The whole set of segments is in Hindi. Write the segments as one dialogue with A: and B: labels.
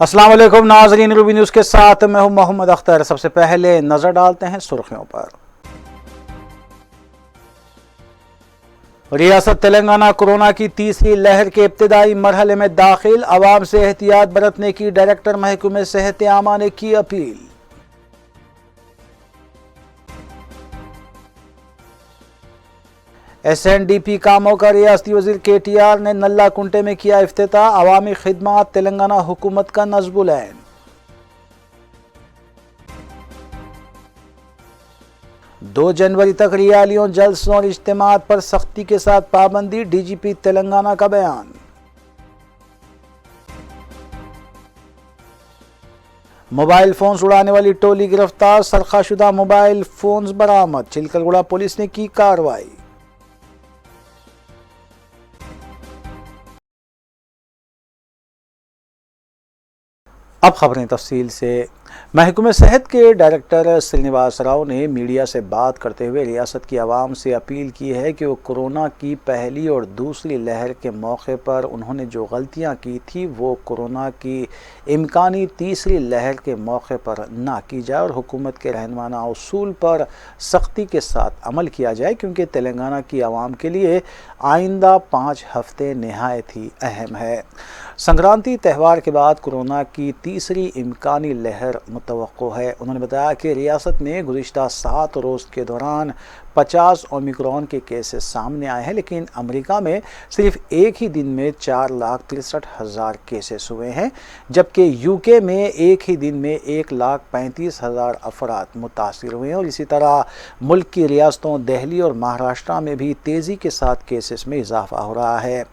A: अस्सलाम वालेकुम नाज़रीन, रूबी न्यूज़ के साथ मैं हूं मोहम्मद अख्तर। सबसे पहले नजर डालते हैं सुर्खियों पर। रियासत तेलंगाना कोरोना की तीसरी लहर के इब्तिदाई मरहले में दाखिल, आवाम से एहतियात बरतने की डायरेक्टर महकमे सेहत आमा ने की अपील। SNDP कामों का रियासती वजीर KTR ने नल्ला कुंटे में किया इफ्तिताह, अवामी खिदमात तेलंगाना हुकूमत का नज़्बुल ऐन। 2 जनवरी तक रियालियों, जलसों और इज्तिमात पर सख्ती के साथ पाबंदी, DGP तेलंगाना का बयान। मोबाइल फोन्स उड़ाने वाली टोली गिरफ्तार, सरखाशुदा मोबाइल फोन्स बरामद, चिलकलगुड़ा पुलिस ने की कार्रवाई। अब खबरें तफसील से। महकमे सेहत के डायरेक्टर श्रीनिवास राव ने मीडिया से बात करते हुए रियासत की आवाम से अपील की है कि वो कोरोना की पहली और दूसरी लहर के मौके पर उन्होंने जो गलतियां की थी वो कोरोना की इम्कानी तीसरी लहर के मौके पर ना की जाए और हुकूमत के रहनुमाना उसूल पर सख्ती के साथ अमल किया जाए, क्योंकि तेलंगाना की आवाम के लिए आइंदा 5 हफ्ते नहायत ही अहम है। संक्रांति त्यौहार के बाद कोरोना की तीसरी इम्कानी लहर मुतवक्को है। उन्होंने बताया कि रियासत में गुज़िश्ता 7 रोज़ के दौरान 50 ओमिक्रॉन के केसेस सामने आए हैं, लेकिन अमेरिका में सिर्फ एक ही दिन में 4,63,000 केसेस हुए हैं, जबकि UK में एक ही दिन में 1,35,000 अफराद मुतासिर हुए हैं। और इसी तरह मुल्क की रियासतों दिल्ली और महाराष्ट्र में भी तेज़ी के साथ केसेस में इजाफा हो रहा है।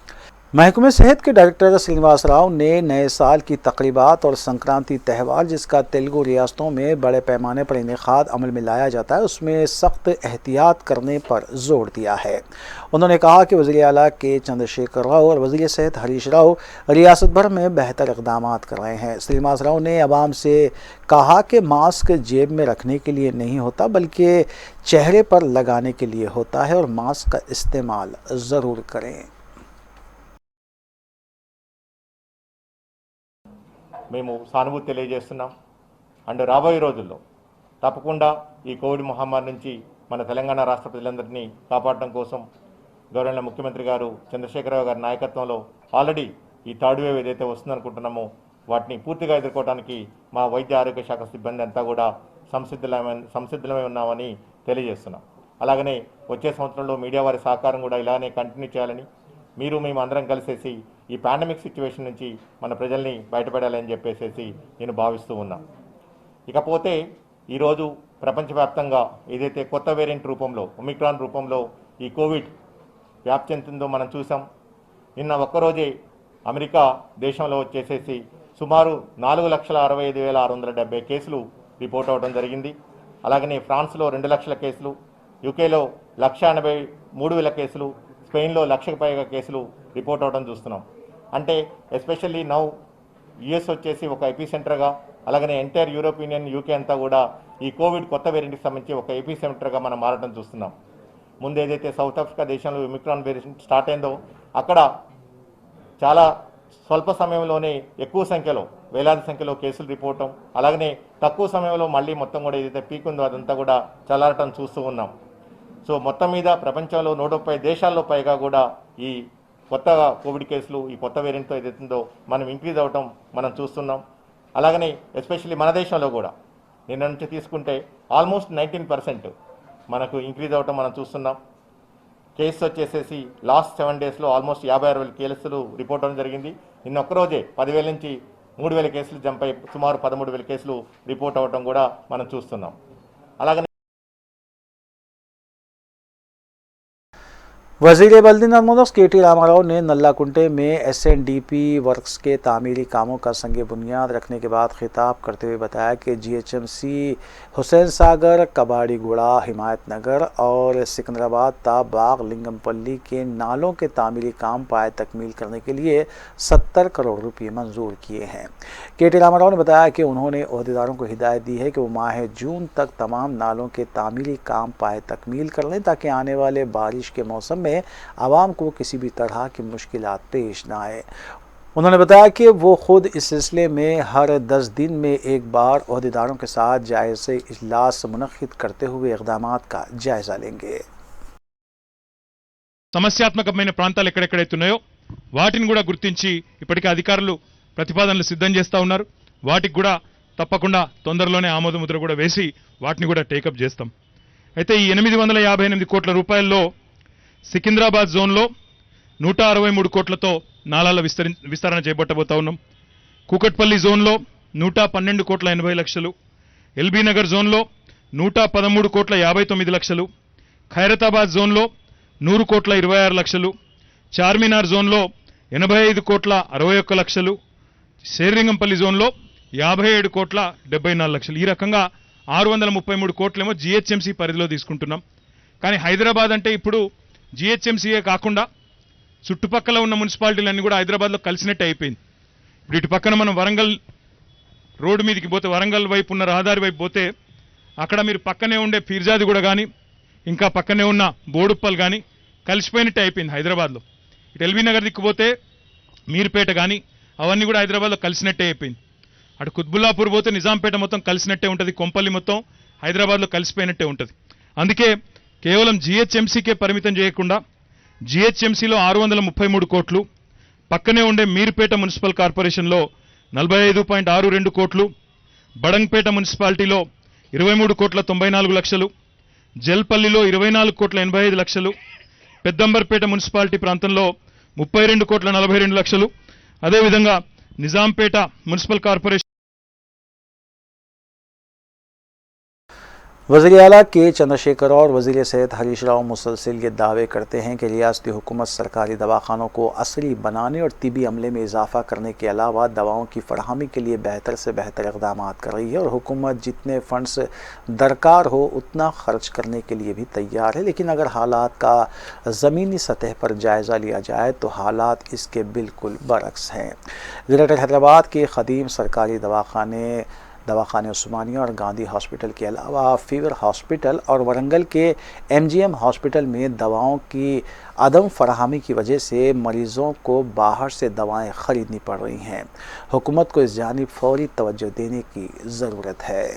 A: महकमे सेहत के डायरेक्टर श्रीनिवास राव ने नए साल की तकरीबात और संक्रांति त्यौहार, जिसका तेलुगु रियासतों में बड़े पैमाने पर इनेकाद अमल में लाया जाता है, उसमें सख्त एहतियात करने पर जोर दिया है। उन्होंने कहा कि वज़ीर आला के चंद्रशेखर राव और वज़ीर सेहत हरीश राव रियासत भर में बेहतर इक़दाम कर रहे हैं। श्रीनिवास राव ने आवाम से कहा कि मास्क जेब में रखने के लिए नहीं होता, बल्कि चेहरे पर लगाने के लिए होता है और मास्क का इस्तेमाल ज़रूर करें।
B: మేము సానుభూతి తెలియజేస్తున్నాం. అండ్ రాబోయే రోజుల్లో తప్పకుండా ఈ కోవిడ్ మహమ్మారి నుంచి మన తెలంగాణ రాష్ట్ర ప్రజలందరినీ కాపాడడం కోసం గౌరవ ముఖ్యమంత్రి గారు చంద్రశేఖరరావు గారి నాయకత్వంలో ఆల్రెడీ ఈ థర్డ్ వేవ్ ఏదైతే వస్తుందనుకుంటున్నామో వాటిని పూర్తిగా ఎదుర్కోవడానికి మా వైద్య ఆరోగ్య శాఖ సిబ్బంది అంతా కూడా సంసిద్ధమై ఉన్నామని తెలియజేస్తున్నాం. అలాగనే వచ్చే సంవత్సరంలో మీడియా వారి సహకారం కూడా ఇలానే కంటిన్యూ చేయాలని, మీరు మేము అందరం కలిసేసి ఈ పాండమిక్ సిచ్యువేషన్ నుంచి మన ప్రజల్ని బయటపడాలని చెప్పేసి నేను భావిస్తూ ఉన్నా. ఇకపోతే ఈరోజు ప్రపంచవ్యాప్తంగా ఏదైతే కొత్త వేరియంట్ రూపంలో ఒమిక్రాన్ రూపంలో ఈ కోవిడ్ వ్యాప్తి చెందుతుందో మనం చూసాం. నిన్న ఒక్కరోజే అమెరికా దేశంలో వచ్చేసేసి సుమారు 4,65,670 కేసులు రిపోర్ట్ అవ్వడం జరిగింది. అలాగనే ఫ్రాన్స్లో 2 లక్షల కేసులు, యూకేలో 1,83,000 కేసులు, స్పెయిన్లో 1,00,000కు పైగా కేసులు రిపోర్ట్ అవ్వడం చూస్తున్నాం. అంటే ఎస్పెషల్లీ నౌ US వచ్చేసి ఒక ఎపీ సెంటర్గా, అలాగనే ఎంటైర్ యూరోప్ యూనియన్ UK అంతా కూడా ఈ కోవిడ్ కొత్త వేరియంట్కి సంబంధించి ఒక ఎపీ సెంటర్గా మనం మారడం చూస్తున్నాం. ముందు ఏదైతే సౌత్ ఆఫ్రికా దేశంలో ఒమిక్రాన్ వేరియంట్ స్టార్ట్ అయిందో అక్కడ చాలా స్వల్ప సమయంలోనే ఎక్కువ సంఖ్యలో వేలాది సంఖ్యలో కేసులు రిపోర్ట్, అలాగనే తక్కువ సమయంలో మళ్ళీ మొత్తం కూడా ఏదైతే పీక్ ఉందో అదంతా కూడా చల్లారటం చూస్తూ ఉన్నాం. సో మొత్తం మీద ప్రపంచంలో 130 దేశాల్లో పైగా కూడా ఈ కొత్త కోవిడ్ కేసులు ఈ కొత్త వేరియంట్తో ఏదైతుందో మనం ఇంక్రీజ్ అవ్వటం మనం చూస్తున్నాం. అలాగనే ఎస్పెషల్లీ మన దేశంలో కూడా నిన్న నుంచి తీసుకుంటే ఆల్మోస్ట్ 19% మనకు ఇంక్రీజ్ అవ్వటం మనం చూస్తున్నాం. కేసు వచ్చేసేసి లాస్ట్ 7 డేస్లో ఆల్మోస్ట్ 56,000 కేసులు రిపోర్ట్ అవ్వడం జరిగింది. నిన్న ఒక్కరోజే 10,000 నుంచి 3,000 కేసులు జంప్ అయి సుమారు 13,000 కేసులు రిపోర్ట్ అవ్వటం కూడా మనం చూస్తున్నాం. అలాగనే
A: वज़ीर बल्दी नर्मदा KT रामाराव ने नल्ला कुंटे में SNDP वर्क्स के तामीरी कामों का संग बुनियाद रखने के बाद खिताब करते हुए बताया कि GHMC हुसैन सागर, कबाड़ीगुड़ा, हिमायत नगर और सिकंदराबाद ता बाग लिंगमपल्ली के नालों के तामीरी काम पाए तकमील करने के लिए 70 करोड़ रुपये मंजूर किए हैं। KT रामाराव ने बताया कि उन्होंने अहदेदारों को हिदायत दी है कि वो माह जून तक तमाम नालों के तामीरी काम पाए तकमील कर लें, ताकि आने वाले बारिश के मौसम में आवाम को किसी भी तरह की मुश्किलात पेश न आए। उन्होंने बताया कि वो खुद इस सिलसिले में हर 10 दिन में एक बार ओहदेदारों के साथ जायज़े इजलास मुनक्किद करते हुए इक़दामात का जायज़ा लेंगे।
C: సమస్యాత్మకమైన ప్రాంతాలు ఎక్కడెక్కడైతే ఉన్నాయో వాటిని కూడా గుర్తించి ఇప్పటికే అధికారులు ప్రతిపాదనలు సిద్ధం చేస్తూ ఉన్నారు. వాటికి కూడా తప్పకుండా తొందరలోనే ఆమోద ముద్ర కూడా వేసి వాటిని కూడా టేకప్ చేస్తాం. అయితే ఈ 858 కోట్ల రూపాయల్లో సికింద్రాబాద్ జోన్లో 163 కోట్లతో నాలాల విస్తరణ చేపట్టబోతా ఉన్నాం. కూకట్పల్లి జోన్లో 112 కోట్ల 80 లక్షలు, ఎల్బీ నగర్ జోన్లో 113 కోట్ల 59 లక్షలు, ఖైరతాబాద్ జోన్లో 100 కోట్ల 26 లక్షలు, చార్మినార్ జోన్లో 85 కోట్ల 61 లక్షలు, శేర్లింగంపల్లి జోన్లో 57 కోట్ల 74 లక్షలు. ఈ రకంగా 633 కోట్లేమో జిహెచ్ఎంసీ పరిధిలో తీసుకుంటున్నాం. కానీ హైదరాబాద్ అంటే ఇప్పుడు జిహెచ్ఎంసీయే కాకుండా చుట్టుపక్కల ఉన్న మున్సిపాలిటీలన్నీ కూడా హైదరాబాద్లో కలిసినట్టు అయిపోయింది. ఇప్పుడు ఇటు పక్కన మనం వరంగల్ రోడ్డు మీదకి పోతే, వరంగల్ వైపు ఉన్న రహదారి వైపు పోతే అక్కడ మీరు పక్కనే ఉండే పీర్జాది కూడా కానీ ఇంకా పక్కనే ఉన్న బోడుప్పల్ కానీ కలిసిపోయినట్టే అయిపోయింది హైదరాబాద్లో. ఇటు ఎల్బీ నగర్ దిక్కుపోతే మీర్పేట కానీ అవన్నీ కూడా హైదరాబాద్లో కలిసినట్టే అయిపోయింది. అటు కుత్బుల్లాపూర్ పోతే నిజాంపేట మొత్తం కలిసినట్టే ఉంటుంది, కొంపల్లి మొత్తం హైదరాబాద్లో కలిసిపోయినట్టే ఉంటుంది. అందుకే కేవలం జిహెచ్ఎంసీకే పరిమితం చేయకుండా జిహెచ్ఎంసీలో 633 కోట్లు, పక్కనే ఉండే మీర్పేట మున్సిపల్ కార్పొరేషన్లో 45.62 కోట్లు, బడంగ్పేట మున్సిపాలిటీలో 23 కోట్ల 94 లక్షలు, జల్పల్లిలో 24 కోట్ల 85 లక్షలు, పెద్దంబర్పేట మున్సిపాలిటీ ప్రాంతంలో 32 కోట్ల 42 లక్షలు, అదేవిధంగా నిజాంపేట మున్సిపల్ కార్పొరేషన్
A: वज़ीर आला के चंद्रशेखर और वज़ीर सेहत हरीश राव मुसलसिल ये दावे करते हैं कि रियासती हुकूमत सरकारी दवाखानों को असरी बनाने और तिबी अमले में इजाफा करने के अलावा दवाओं की फराहमी के लिए बेहतर से बेहतर इक़दाम कर रही है और हुकूमत जितने फ़ंड्स दरकार हो उतना ख़र्च करने के लिए भी तैयार है। लेकिन अगर हालात का ज़मीनी सतह पर जायज़ा लिया जाए तो हालात इसके बिल्कुल बरक्स हैं। ग्रेटर हैदराबाद के ख़दीम सरकारी दवाखाने उस्मानिया और गांधी हॉस्पिटल के अलावा फीवर हॉस्पिटल और वरंगल के एमजीएम हॉस्पिटल में दवाओं की अदम फराहमी की वजह से मरीज़ों को बाहर से दवाएं ख़रीदनी पड़ रही हैं। हुकूमत को इस जानिब फौरी तवज्जो देने की ज़रूरत है।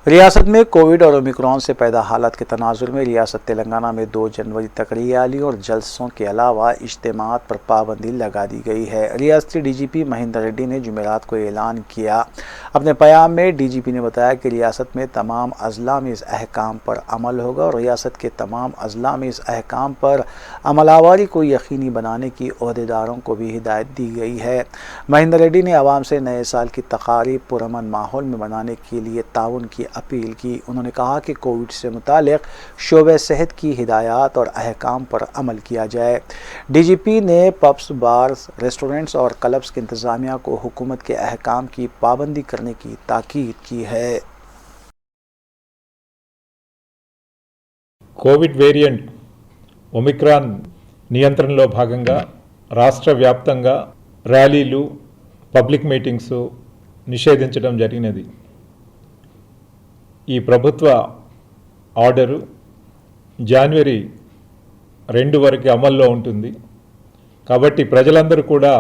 A: रियासत में कोविड और ओमिक्रॉन से पैदा हालत के तनाजुर में रियासत तेलंगाना में 2 जनवरी तक रैली और जलसों के अलावा इज्तिमात पर पाबंदी लगा दी गई है। रियासती डीजीपी महेंद्र रेड्डी ने जुमेरात को ऐलान किया। अपने बयान में डीजीपी ने बताया कि रियासत में तमाम अजला में इस अहकाम पर अमल होगा और रियासत के तमाम अजला में इस अहकाम पर अमलावरी को यकीनी बनाने की ओहदेदारों को भी हिदायत दी गई है। महेंद्र रेड्डी ने आवाम से नए साल की तकारीब पुरअमन माहौल में मनाने के लिए ताउन की अपील की। उन्होंने कहा कि कोविड से मुतालिक शोबे सेहत की हिदायत और अहकाम पर अमल किया जाए। डीजीपी ने पब्स, बार्स, रेस्टोरेंट्स और क्लब्स की इंतज़ामिया को हुकूमत के अहकाम की पाबंदी करने की ताकीद की है।
D: కోవిడ్ వేరియంట్ ఒమిక్రాన్ నియంత్రణలో భాగంగా రాష్ట్ర వ్యాప్తంగా ర్యాలీలు, పబ్లిక్ మీటింగ్స్ నిషేధించడం జరిగినది. ఈ ప్రభుత్వ ఆర్డరు జనవరి 2 వరకు అమల్లో ఉంటుంది. కాబట్టి ప్రజలందరూ కూడా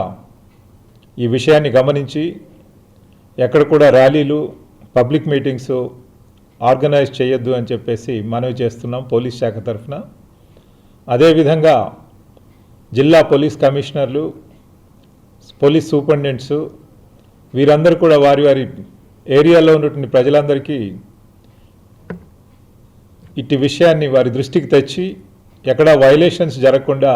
D: ఈ విషయాన్ని గమనించి ఎక్కడ కూడా ర్యాలీలు, పబ్లిక్ మీటింగ్స్ ఆర్గనైజ్ చేయొద్దు అని చెప్పేసి మనవి చేస్తున్నాం పోలీస్ శాఖ తరఫున. అదేవిధంగా జిల్లా పోలీస్ కమిషనర్లు, పోలీస్ సూపరింటెండెంట్స్ వీరందరూ కూడా వారి వారి ఏరియాలో ఉన్నటువంటి ప్రజలందరికీ ఇట్టి విషయాన్ని వారి దృష్టికి తెచ్చి ఎక్కడ వైలేషన్స్ జరగకుండా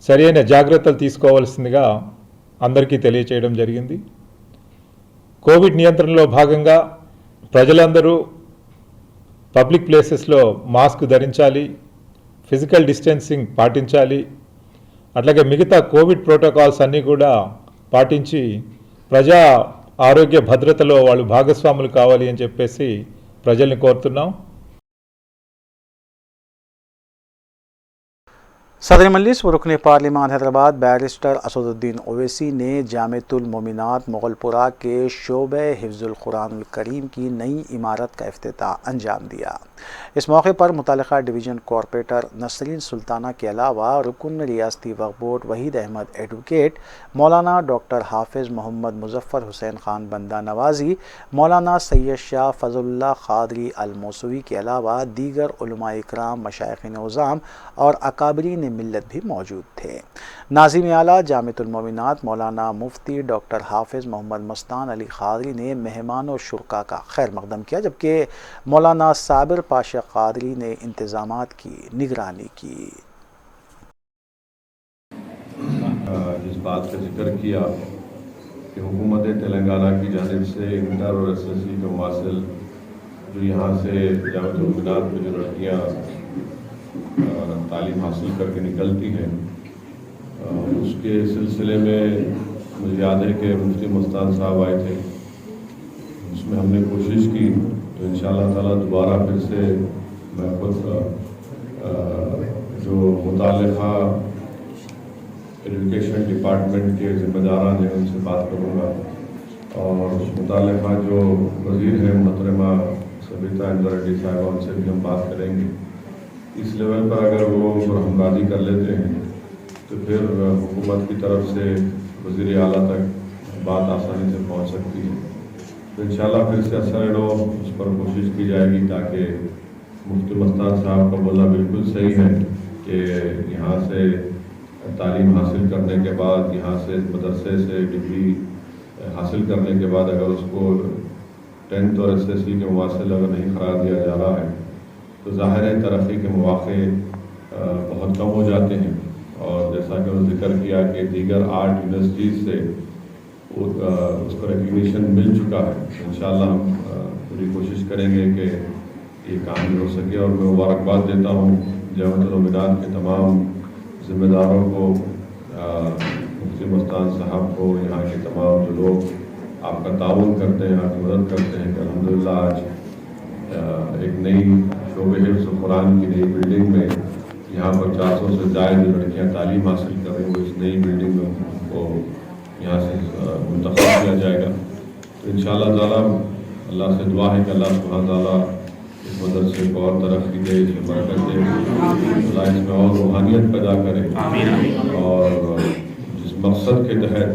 D: సరైన జాగ్రత్తలు తీసుకోవాల్సిందిగా అందరికీ తెలియచేయడం జరిగింది. కోవిడ్ నియంత్రణలో భాగంగా ప్రజలందరూ పబ్లిక్ ప్లేసెస్లో మాస్క్ ధరించాలి, ఫిజికల్ డిస్టెన్సింగ్ పాటించాలి. అట్లాగే మిగతా కోవిడ్ ప్రోటోకాల్స్ అన్నీ కూడా పాటించి ప్రజా ఆరోగ్య భద్రతలో వాళ్ళు భాగస్వాములు కావాలి అని చెప్పేసి ప్రజల్ని కోరుతున్నాం.
A: सदर मजलिस व रुकन पार्लिमान हैदराबाद बैरिस्टर असदुद्दीन ओवैसी ने जामिअतुल मोमिनात मुगलपुरा के शोबे हिफ्जुल कुरानुल करीम की नई इमारत का इफ्तिताह अंजाम दिया। इस मौके पर मुतल्लिका डिवीज़न कॉरपोरेटर नसरीन सुल्ताना के अलावा रुकन रियासती वक्फ बोर्ड वहीद अहमद एडवोकेट, मौलाना डॉक्टर हाफिज मोहम्मद मुजफ्फर हुसैन खान बंदा नवाजी, मौलाना सैयद शाह फजलुल्लाह कादरी अल मौसवी के अलावा दीगर उलमा इकराम, मशाइखिन उज़ाम और अकाबरीन मिल्लत भी मौजूद थे। नाज़िम आला जामिअतुल मोमिनात मौलाना मुफ्ती डॉक्टर हाफिज मोहम्मद मस्तान अली कादरी ने मेहमान और शुरका का खैर मकदम किया, जबकि मौलाना साबिर पाशा कादरी ने इंतजामात की निगरानी की।
E: जिस बात का जिक्र किया कि हुकूमत तेलंगाना की जानिब से इंटर और एसएससी के मुवासिल जो यहाँ से जामिअतुल मोमिनात में जो लड़कियाँ तालीम हासिल करके निकलती हैं, उसके सिलसिले में मुझे याद है कि मुफ्ती मस्तान साहब आए थे। उसमें हमने कोशिश की तो इंशाअल्लाह ताला दोबारा फिर से मैं खुद जो मुताल्लिक़ा एजुकेशन डिपार्टमेंट के ज़िम्मेदारान हैं उनसे बात करूँगा और मुताल्लिक़ा जो वज़ीर हैं मोहतरमा सबिता इंदिरा रेड्डी साहिबा, उनसे भी हम बात करेंगे। इस लेवल पर अगर वो हमराजी कर लेते हैं तो फिर हुकूमत की तरफ से वज़ीर आला तक बात आसानी से पहुंच सकती है। तो इंशाल्लाह फिर से असर उस पर कोशिश की जाएगी ताकि मुफ्ती मस्तान साहब का बोलना बिल्कुल सही है कि यहाँ से तालीम हासिल करने के बाद, यहाँ से मदरसे से डिग्री हासिल करने के बाद अगर उसको 10th और एसएससी के मुवासिल अगर नहीं करार दिया जा रहा है तो ज़ाहिर है तरक्की के मौक़े बहुत कम हो जाते हैं। और जैसा कि उन्होंने जिक्र किया कि दीगर 8 यूनिवर्सिटीज़ से उसको रिकग्निशन मिल चुका है। तो इंशाअल्लाह हम पूरी कोशिश करेंगे कि ये काम हो सके। और मैं मुबारकबाद देता हूँ जामिअतुल मोमिनात के तमाम ज़िम्मेदारों को, मुफ्ती मस्तान साहब को, यहाँ के तमाम जो लोग आपका ताउन करते हैं, आपकी मदद करते हैं कि अल्हम्दुलिल्लाह आज एक नई शोबे हिफ्ज़ुल कुरान की नई बिल्डिंग में यहाँ पर 400 से ज़ायद लड़कियाँ तालीम हासिल कर रही हैं। इस नई बिल्डिंग में उनको यहाँ से मुंतखब किया जाएगा। तो इंशाअल्लाह ताला अल्लाह से दुआ है कि अल्लाह सुब्हान ताला इस मदरसे को और तरक्की दे, इसमें बरकत दे, अल्लाह इसमें और रूहानियत पैदा करे और जिस मकसद के तहत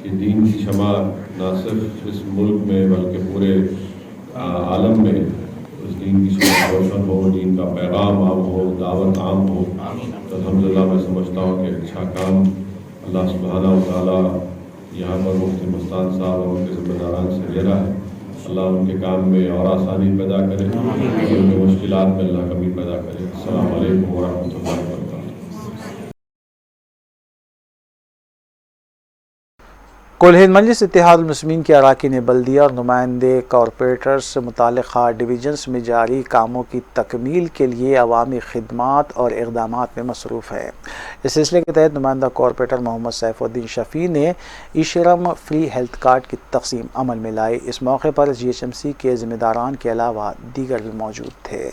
E: कि दीन की शमा न सिर्फ इस मुल्क में बल्कि पूरे आलम में उस दीन की शमा रोशन हो, दीन का पैगाम आम हो, दावत आम हो। तो अल्हम्दुलिल्लाह मैं समझता हूँ कि अच्छा काम अल्लाह सुब्हानहू व तआला यहाँ पर मुफ्ती मस्तान साहब और उनके ज़िम्मेदारान से ले रहा है। अल्लाह उनके काम में और आसानी पैदा करे, उनके मुश्किलात में अल्लाह कमी पैदा करे। अस्सलामु अलैकुम व रहमतुल्लाहि व बरकातहू।
A: कुल हिंद मजलिस इत्तेहादुल मुस्लिमीन के अरकान बल्दिया और नुमाइंदे कॉरपोरेटर्स मुताल्लिक़ा डिवीजन्स में जारी कामों की तकमील के लिए अवामी खिदमात और इक़दामात में मसरूफ़ है। इस सिलसिले के तहत नुमाइंदा कॉरपोरेटर मोहम्मद सैफुद्दीन शफ़ी ने ई-श्रम फ्री हेल्थ कार्ड की तक़सीम अमल में लाई। इस मौके पर GHMC के ज़िम्मेदारान के अलावा दीगर भी मौजूद थे।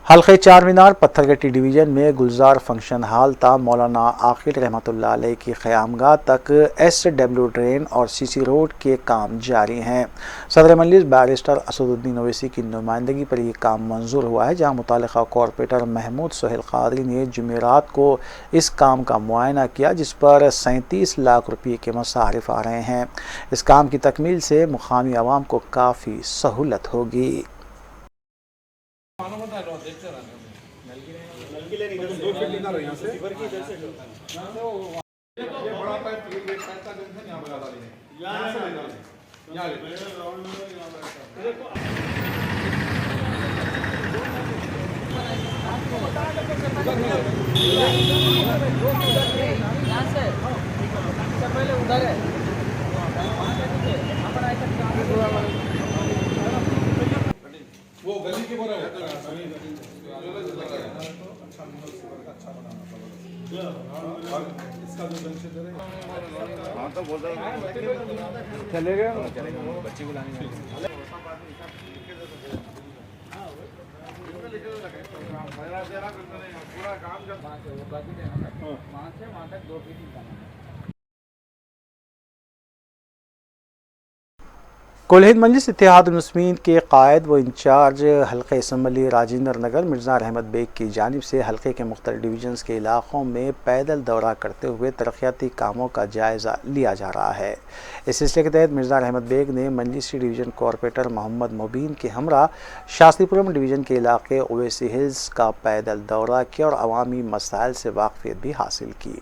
A: हल्के चार मीनार पत्थरगट्टी डिवीज़न में गुलजार फंक्शन हॉल ता मौलाना आकिल रहमतुल्लाह अलैह की क़यामगाह तक SW ड्रेन और CC रोड के काम जारी हैं। सदर मजलिस बैरिस्टर असदुद्दीन ओवैसी की नुमाइंदगी पर यह काम मंजूर हुआ है, जहाँ मुताल्लिक़ा कॉरपोरेटर महमूद सोहेल कादरी ने जुमेरात को इस काम का मुआयना किया, जिस पर 37 लाख रुपये के मसारिफ आ रहे हैं। इस काम की तकमील से मुकामी आवाम को काफ़ी सहूलत होगी। कुल हिंद मजलिस इत्तेहाद मुस्लिमीन के कायद व इंचार्ज हल्का असम्बली राजेंद्र नगर मिर्ज़ा रहमत बेग की जानिब से हल्के के मुख्तलिफ डिवीजन्स के इलाक़ों में पैदल दौरा करते हुए तरक्याती कामों का जायज़ा लिया जा रहा है। इस सिलसिले के तहत मिर्ज़ा रहमत बेग ने मजलिसी डिवीज़न कॉरपोरेटर मोहम्मद मुबीन के हमरा शास्त्रीपुरम डिवीज़न के इलाके ओवैसी हिल्स का पैदल दौरा किया और अवामी मसाइल से वाकफियत भी हासिल की।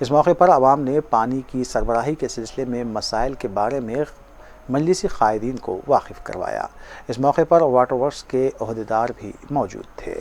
A: इस मौके पर आवाम ने पानी की सरबराही के सिलसिले में मसाइल के बारे में मजलिसी कायदीन को वाकिफ़ करवाया। इस मौके पर वाटर वर्क्स के ओहदेदार भी मौजूद थे।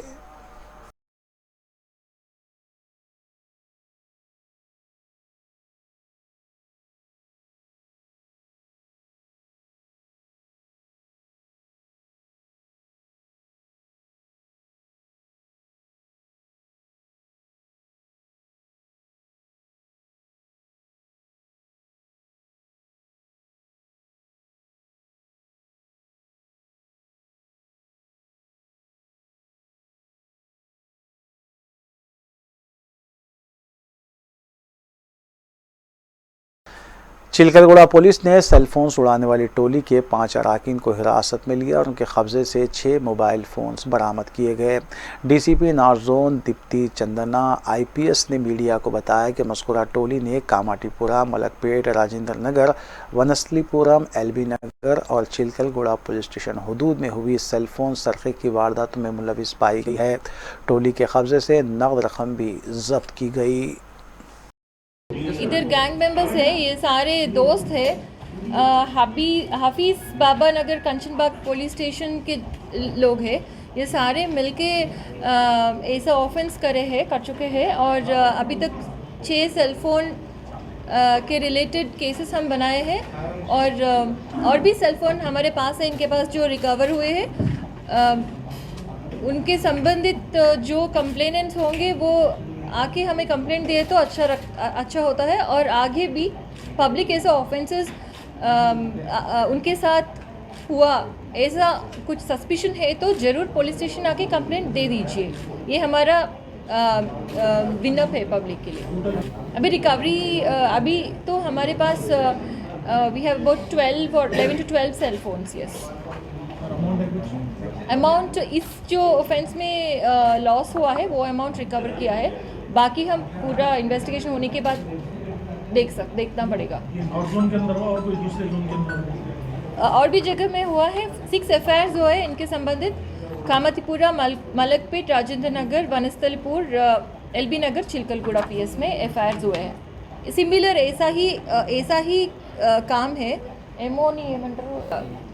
A: चिलकलगुड़ा पुलिस ने सेलफोन्स उड़ाने वाली टोली के 5 अराकीन को हिरासत में लिया और उनके कब्जे से 6 मोबाइल फ़ोन्स बरामद किए गए। डीसीपी नारजोन दीप्ति चंदना आईपीएस ने मीडिया को बताया कि मज़कूरा टोली ने कामाटीपुरा, मलकपेट, राजेंद्र नगर, वनस्थलीपुरम, एलबी नगर और चिलकलगुड़ा पुलिस स्टेशन हदूद में हुई सेलफोन सरक़े की वारदातों में मुलविस पाई गई है। टोली के कब्जे से नकद रकम भी जब्त की गई।
F: इधर गैंग मेंबर्स है, ये सारे दोस्त है। हाफिज़ बाबा नगर कंचनबाग पुलिस स्टेशन के लोग हैं। ये सारे मिलके ऐसा ऑफेंस कर चुके हैं और अभी तक 6 सेलफोन के रिलेटेड केसेस हम बनाए हैं और भी सेलफोन हमारे पास है। इनके पास जो रिकवर हुए हैं उनके संबंधित जो कंप्लेनेंट्स होंगे वो आके हमें कंप्लेंट दिए तो अच्छा होता है और आगे भी पब्लिक ऐसा ऑफेंसेस उनके साथ हुआ ऐसा कुछ सस्पिशन है तो ज़रूर पुलिस स्टेशन आके कंप्लेंट दे दीजिए। ये हमारा विनप है पब्लिक के लिए। अभी रिकवरी अभी तो हमारे पास we have about 12 or 11 to 12 cell phones. Yes, amount is जो ऑफेंस में लॉस हुआ है वो अमाउंट रिकवर किया है। बाकी हम पूरा इन्वेस्टिगेशन होने के बाद देखना पड़ेगा।
G: और जोन के अंदर हुआ और कोई दूसरे जोन के अंदर
F: और भी जगह में हुआ है। 6 FIRs हुए हैं इनके संबंधित। कामातीपुरा, मलकपेट, राजेंद्र नगर, वनस्थलीपुर, एलबी नगर, चिलकलगुड़ा PS में FIRs हुए हैं। सिमिलर ऐसा ही काम है। एमओ नहीं है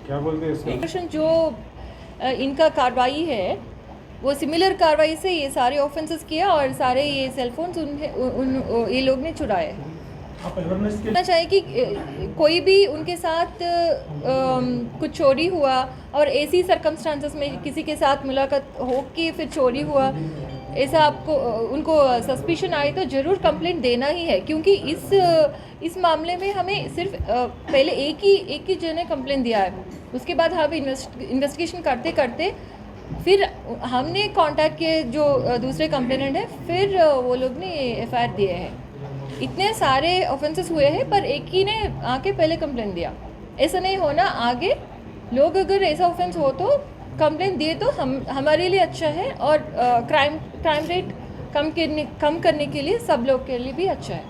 G: क्या बोलते हैं इसका?
F: जो इनका कार्रवाई है वो सिमिलर कार्रवाई से ये सारे ऑफेंसेस किया और सारे ये सेलफोन्स ये लोग ने चुराए। कहना चाहिए कि कोई भी उनके साथ कुछ चोरी हुआ और ऐसी सर्कमस्टांसेस में किसी के साथ मुलाकात हो कि फिर चोरी हुआ ऐसा आपको उनको सस्पिशन आए तो ज़रूर कंप्लेंट देना ही है। क्योंकि इस मामले में हमें सिर्फ पहले एक ही जन ने कंप्लेंट दिया है। उसके बाद हम इन्वेस्टिगेशन करते करते फिर हमने कांटेक्ट किए जो दूसरे कंप्लेनेंट हैं, फिर वो लोग ने FIR दिए हैं। इतने सारे ऑफेंसेस हुए हैं पर एक ही ने आके पहले कंप्लेंट दिया। ऐसा नहीं होना, आगे लोग अगर ऐसा ऑफेंस हो तो कंप्लेंट दिए तो हमारे लिए अच्छा है और क्राइम रेट कम करने के लिए सब लोग के लिए भी अच्छा है।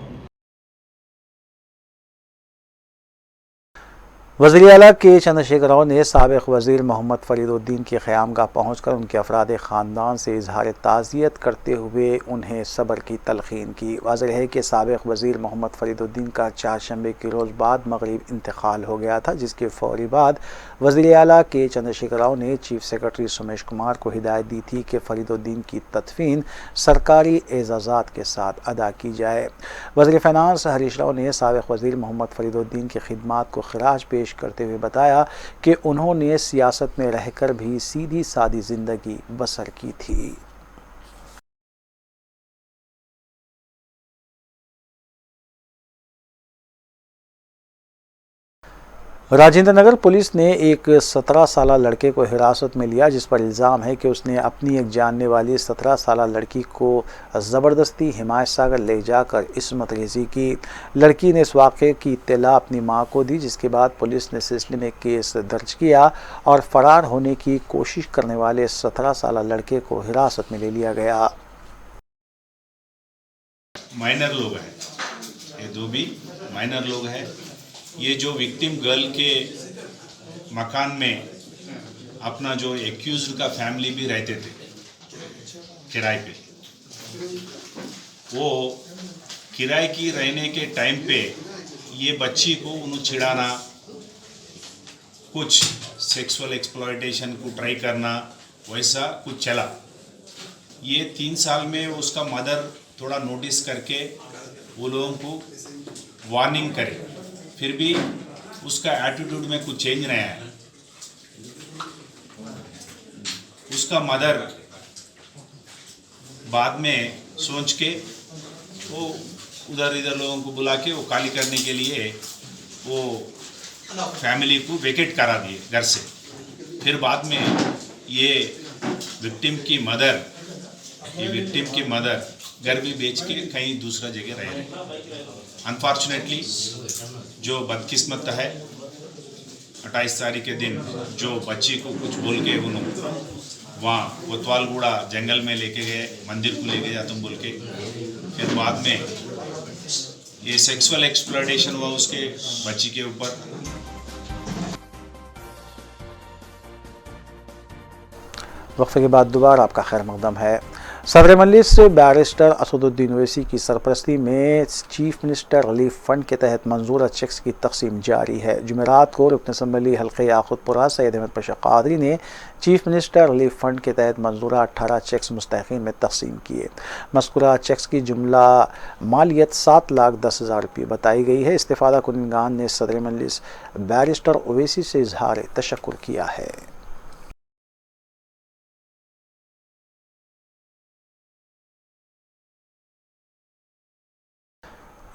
A: वज़ीर आला के चंद्रशेखर राव ने साबिक़ वज़ीर मोहम्मद फ़रीदुद्दीन की क़यामगाह पहुँचकर उनके अफराद ख़ानदान से इजहार ताज़ियत करते हुए उन्हें सब्र की तलक़ीन की। वाज़ेह है कि साबिक़ वज़ीर मोहम्मद फ़रीदुद्दीन का चारशंबे के रोज़ बाद मग़रिब इंतकाल हो गया था, जिसके फ़ौरी बाद वज़ीर आला के चंद्रशेखर राव ने चीफ़ सेक्रेटरी सोमेश कुमार को हिदायत दी थी कि फ़रीदुद्दीन की तदफ़ीन सरकारी एज़ाज़ात के साथ अदा की जाए। वज़ीर फ़ाइनेंस हरीश राव ने साबिक़ वज़ीर मोहम्मद फ़रीदुद्दीन की खिदमात को ख़िराज पेश करते हुए बताया कि उन्होंने सियासत में रहकर भी सीधी सादी जिंदगी बसर की थी। राजेंद्र नगर पुलिस ने एक 17 साला लड़के को हिरासत में लिया, जिस पर इल्ज़ाम है कि उसने अपनी एक जानने वाली 17 साला लड़की को ज़बरदस्ती हिमायत सागर ले जाकर इस्मत रेज़ी की। लड़की ने इस वाक़े की इत्तला अपनी मां को दी, जिसके बाद पुलिस ने सिलसिले में केस दर्ज किया और फ़रार होने की कोशिश करने वाले 17 साला लड़के को हिरासत में ले लिया गया।
H: माइनर लोग हैं, ये दो भी माइनर लोग हैं। ये जो विक्टिम गर्ल के मकान में अपना जो एक्यूज्ड का फैमिली भी रहते थे किराए पे, वो किराए की रहने के टाइम पे ये बच्ची को उन्हें छिड़ाना, कुछ सेक्सुअल एक्सप्लॉयटेशन को ट्राई करना, वैसा कुछ चला। ये 3 साल में उसका मदर थोड़ा नोटिस करके वो लोगों को वार्निंग करे, फिर भी उसका एटीट्यूड में कुछ चेंज नहीं आया। उसका मदर बाद में सोच के वो उधर इधर लोगों को बुला के वो खाली करने के लिए वो फैमिली को वेकेट करा दिए घर से। फिर बाद में ये विक्टिम की मदर घर भी बेच के कहीं दूसरा जगह रह रहे। अनफॉर्चुनेटली जो बदकिस्मत है, 28 तारीख के दिन जो बच्ची को कुछ बोल के उन्होंने वहाँ कोतवालगुड़ा जंगल में लेके गए, मंदिर को लेके जा तुम बोल के, फिर बाद में ये सेक्सुअल एक्सप्लॉयटेशन हुआ उसके बच्ची के ऊपर।
A: वक्फे के बाद दोबारा आपका खैर मकदम है। सदर मजलिस बैरिस्टर असदुद्दीन ओवैसी की सरपरस्ती में चीफ मिनिस्टर रिलीफ फंड के तहत मंजूरा चेक्स की तकसीम जारी है। जुमेरात को रुकन असम्बली हल्के याकूतपुरा सैयद अहमद पाशा कादरी ने चीफ मिनिस्टर रिलीफ फंड के तहत मंजूरा 18 चेक्स मुस्तहिकीन में तकसीम किए। मज़कूरा चेक्स की जुमला मालियत 7,10,000 रुपये बताई गई है। इस्तिफ़ादा कुनगान ने सदर मजलिस बैरिस्टर ओवैसी से इजहार तशक्कुर किया है।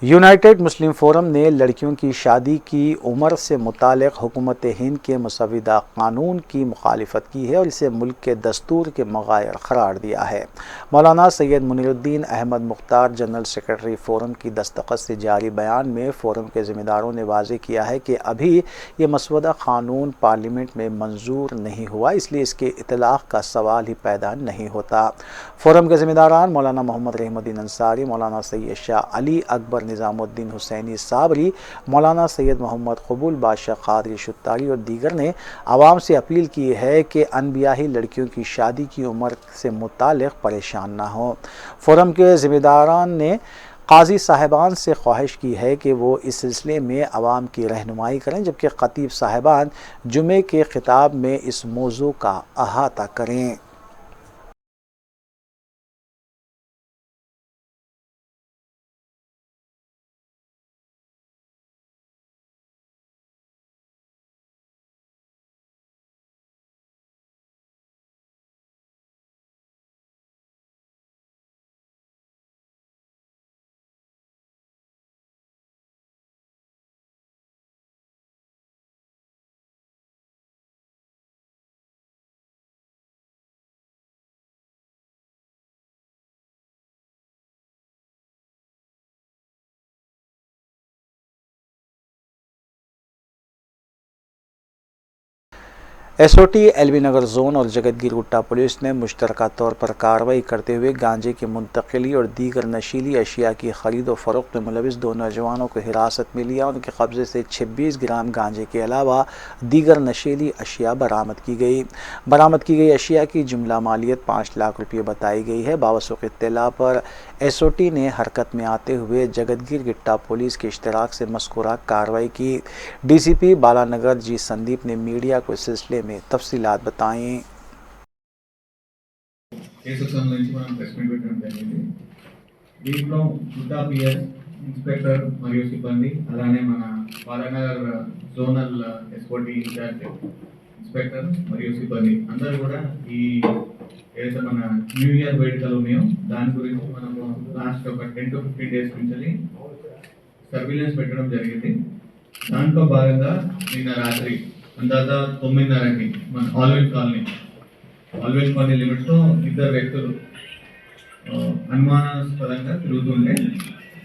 A: यूनाइटेड मुस्लिम फोरम ने लड़कियों की शादी की उम्र से मुतालिक हुकूमत हिंद के मुसविदा कानून की मुखालिफत की है और इसे मुल्क के दस्तूर के मगायर करार दिया है। Maulana Syed Muniruddin Ahmed Mukhtar general secretary forum की दस्तखत से जारी बयान में फोरम के ज़िम्मेदारों ने वाज़ेह किया है कि अभी ये मसवदा कानून पार्लियामेंट में मंजूर नहीं हुआ, इसलिए इसके इतलाक़ का सवाल ही पैदा नहीं होता। फोरम के ज़िम्मेदारान मौलाना मोहम्मद रहमुद्दीन अंसारी, मौलाना सैयद शाह अली अकबर निज़ामुद्दीन हुसैनी साबरी, मौलाना सैयद मोहम्मद कबूल बादशाह कादरी शुत्तारी और दीगर ने आवाम से अपील की है कि अनबियाही लड़कियों की शादी की उम्र से मुतालिक परेशान ना हो। फोरम के ज़िम्मेदारान ने काजी साहिबान से ख्वाहिश की है कि वो इस सिलसिले में आवाम की रहनुमाई करें, जबकि खतीब साहिबान जुमे के खिताब में इस मौजू का अहाता करें। एसओटी एलबी नगर जोन और जगतगिर गुट्टा पुलिस ने मुश्तरका तौर पर कार्रवाई करते हुए गांजे की मुंतकिली और दीगर नशीली अशिया की खरीद और फरोख्त में मुलविस 2 नौजवानों को हिरासत में लिया। उनके कब्जे से 26 ग्राम गांजे के अलावा दीगर नशीली अशिया बरामद की गई। बरामद की गई अशिया की जुमला मालियत 5 लाख रुपये बताई गई है। बावसूख इत्तला पर एसओटी ने हरकत में आते हुए जगतगिर गुट्टा पुलिस के इश्तराक से मज़कूरा कार्रवाई की। डीसीपी बालानगर जी संदीप ने मीडिया को इस सिलसिले में तफसीलात बताएं।
I: కేసుకు సంబంధించి మనం ప్రెస్ మీట్ పెట్టడం జరిగింది. దీంట్లో గుట్టా పిఎస్ ఇన్స్పెక్టర్ మరియు సిబ్బంది, అలానే మన Balanagar zonal SOT incharge inspector మరియు సిబ్బంది అందరూ కూడా ఈ ఏదైతే మన న్యూ ఇయర్ వేడుకలు ఉన్నాయో దాని గురించి మనము లాస్ట్ ఒక 10 to 15 డేస్ నుంచి సర్విలెన్స్ పెట్టడం జరిగింది. దాంట్లో భాగంగా నిన్న రాత్రి అందాజా 9:30కి మన ఆల్వేల్ కాలనీ లిమిట్స్లో 2 వ్యక్తులు అనుమానాస్పదంగా తిరుగుతుంటే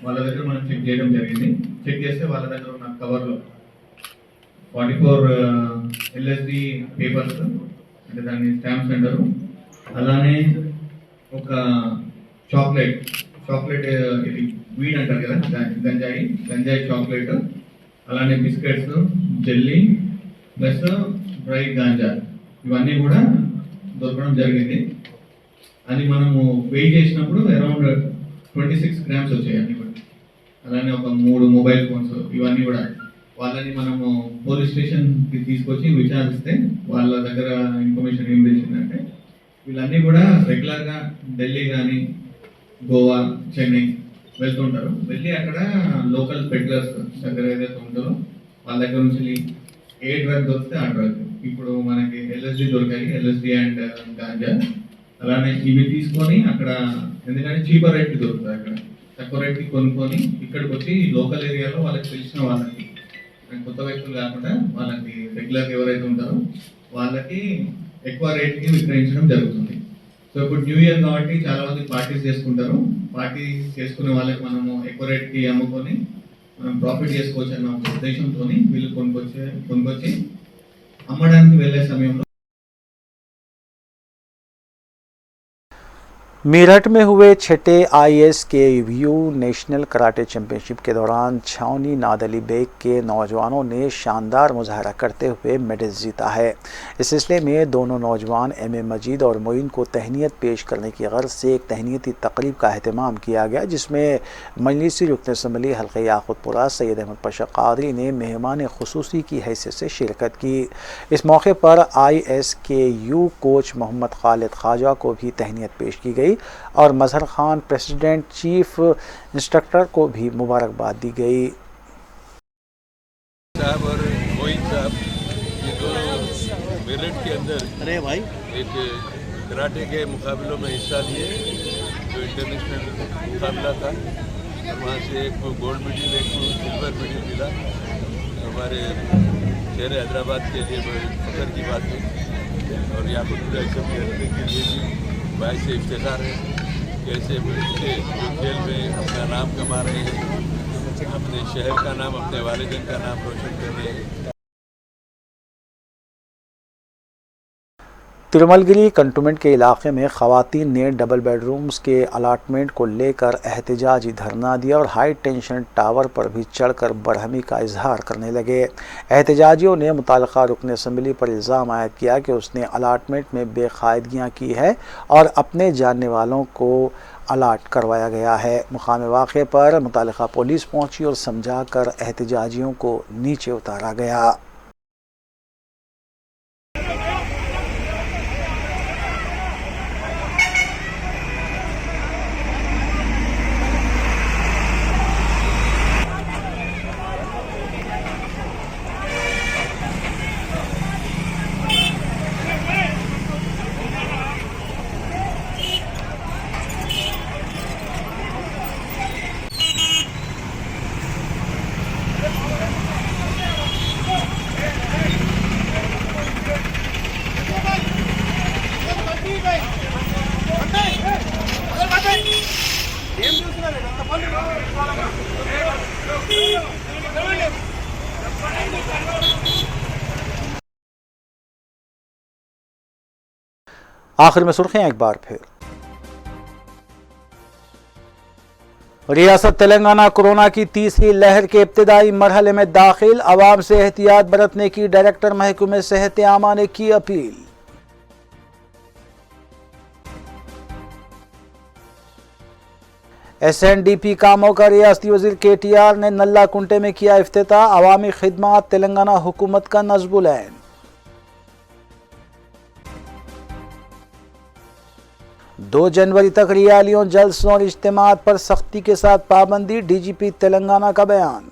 I: వాళ్ళ దగ్గర మనం చెక్ చేయడం జరిగింది. చెక్ చేస్తే వాళ్ళ దగ్గర ఉన్న కవర్లో 44 LSD పేపర్స్, అంటే దాన్ని స్టాంప్స్ అంటారు, అలానే ఒక చాక్లెట్ ఇది వీడ్ అంటారు కదా, గంజాయి చాక్లెట్, అలానే biscuits, jelly plus dry ganja, ఇవన్నీ కూడా దొరకడం జరిగింది. అది మనము వెయిట్ చేసినప్పుడు అరౌండ్ 26 గ్రామ్స్ వచ్చాయి అన్ని కూడా. అలానే ఒక 3 మొబైల్ ఫోన్స్, ఇవన్నీ కూడా వాళ్ళని మనము పోలీస్ స్టేషన్కి తీసుకొచ్చి విచారిస్తే వాళ్ళ దగ్గర ఇన్ఫర్మేషన్ ఏం తెలిసిందంటే వీళ్ళన్నీ కూడా రెగ్యులర్గా ఢిల్లీ కానీ గోవా, చెన్నై వెళ్తుంటారు. వెళ్ళి అక్కడ లోకల్ పెడ్లర్స్ దగ్గర ఏదైతే ఉంటారో వాళ్ళ దగ్గర నుంచి ఏ డ్రగ్ దొరికితే ఆ డ్రగ్, ఇప్పుడు మనకి LSD దొరికాయి, LSD అండ్ గాంజా, అలానే ఇవి తీసుకొని అక్కడ, ఎందుకంటే చీపర్ రేట్కి దొరుకుతుంది, అక్కడ తక్కువ రేట్కి కొనుక్కొని ఇక్కడికి వచ్చి లోకల్ ఏరియాలో వాళ్ళకి తెలిసిన వాళ్ళకి, కొత్త వ్యక్తులు కాకుండా వాళ్ళకి రెగ్యులర్గా ఎవరైతే ఉంటారో వాళ్ళకి ఎక్కువ రేట్కి విక్రయించడం జరుగుతుంది. సో ఇప్పుడు న్యూ ఇయర్ కాబట్టి చాలా మంది పార్టీస్ చేసుకుంటారు. పార్టీస్ చేసుకునే వాళ్ళకి మనము ఎక్కువ రేట్కి అమ్ముకొని మనం ప్రాఫిట్ చేసుకోవచ్చు అన్న ఒక ఉద్దేశంతో వీళ్ళు కొనుక్కొచ్చి అమ్మడానికి వెళ్ళే సమయంలో
A: मेरठ में हुए 6ठे ISKU नेशनल कराटे चैंपियनशिप के दौरान छावनी नादली बेग के नौजवानों ने शानदार मुजाहरा करते हुए मेडल जीता है। इस सिलसिले में दोनों नौजवान MM मजीद और मोइन को तहनीत पेश करने की गर्ज से एक तहनीती तकरीब का अहतमाम किया गया, जिसमें मजलिसी रुकन असम्बली हल्का याकुतपुरा सैयद अहमद पाशा कादरी ने मेहमान खुसूसी की हैसियत से शिरकत की। इस मौके पर ISKU कोच मोहम्मद खालिद ख्वाजा को भी तहनीत पेश की गई और मजहर खान प्रेसिडेंट चीफ इंस्ट्रक्टर को भी मुबारकबाद दी गई।
J: साहब और मोइन साहब, ये दोनों मेरठ के अंदर एक कराटे के मुकाबलों में हिस्सा लिए, जो इंटरनेशनल मुकाबला था, और वहाँ से एक को गोल्ड मेडल, एक को सिल्वर मेडल मिला। हमारे शहर हैदराबाद के लिए बड़ी फख्र की बात है, और याकुतपुरा के लिए भी बाईस से इफ्तिखार है कि ऐसे बच्चे जो खेल में अपना नाम कमा रहे हैं, अपने शहर का नाम, अपने वालिदैन का नाम रोशन कर रहे हैं।
A: तिरुमलगिरी कंटोनमेंट के इलाके में ख़वातीन ने डबल बेडरूम्स के अलाटमेंट को लेकर एहतजाजी धरना दिया और हाई टेंशन टावर पर भी चढ़कर बरहमी का इजहार करने लगे। एहतजाजियों ने मुताल्लिका रुकन असम्बली पर इल्ज़ाम आयद किया कि उसने अलाटमेंट में बेकायदगियाँ की है और अपने जानने वालों को अलाट करवाया गया है। मुकाम वाक़े पर मुताल्लिका पुलिस पहुँची और समझा कर एहतजाजियों को नीचे उतारा गया। आखिर में सुर्खियां एक बार फिर। रियासत तेलंगाना कोरोना की तीसरी लहर के इब्तिदाई मरहले में दाखिल, आवाम से एहतियात बरतने की डायरेक्टर महकमे सेहत आमा ने की अपील। SNDP कामों का रियासती वजीर KTR ने नल्ला कुंटे में किया इफ्तिताह, अवामी खिदमात तेलंगाना हुकूमत का नज़्बुल ऐन। 2 जनवरी तक रियालियों, जलसों और इज्तिमात पर सख्ती के साथ पाबंदी, DGP तेलंगाना का बयान।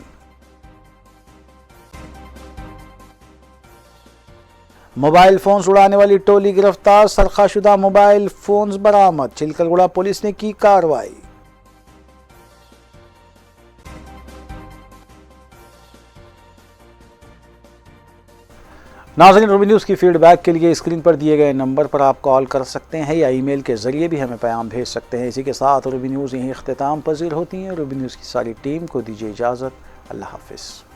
A: मोबाइल फोन्स उड़ाने वाली टोली गिरफ्तार, सरखाशुदा मोबाइल फोन्स बरामद, चिलकलगुड़ा पुलिस ने की कार्रवाई। नाज़रीन, रूबी न्यूज़ की फीडबैक के लिए स्क्रीन पर दिए गए नंबर पर आप कॉल कर सकते हैं या ईमेल के ज़रिए भी हमें पैगाम भेज सकते हैं। इसी के साथ रूबी न्यूज़ यहीं इख्तिताम पजीर होती है। रूबी न्यूज़ की सारी टीम को दीजिए इजाज़त। अल्लाह हाफिज़।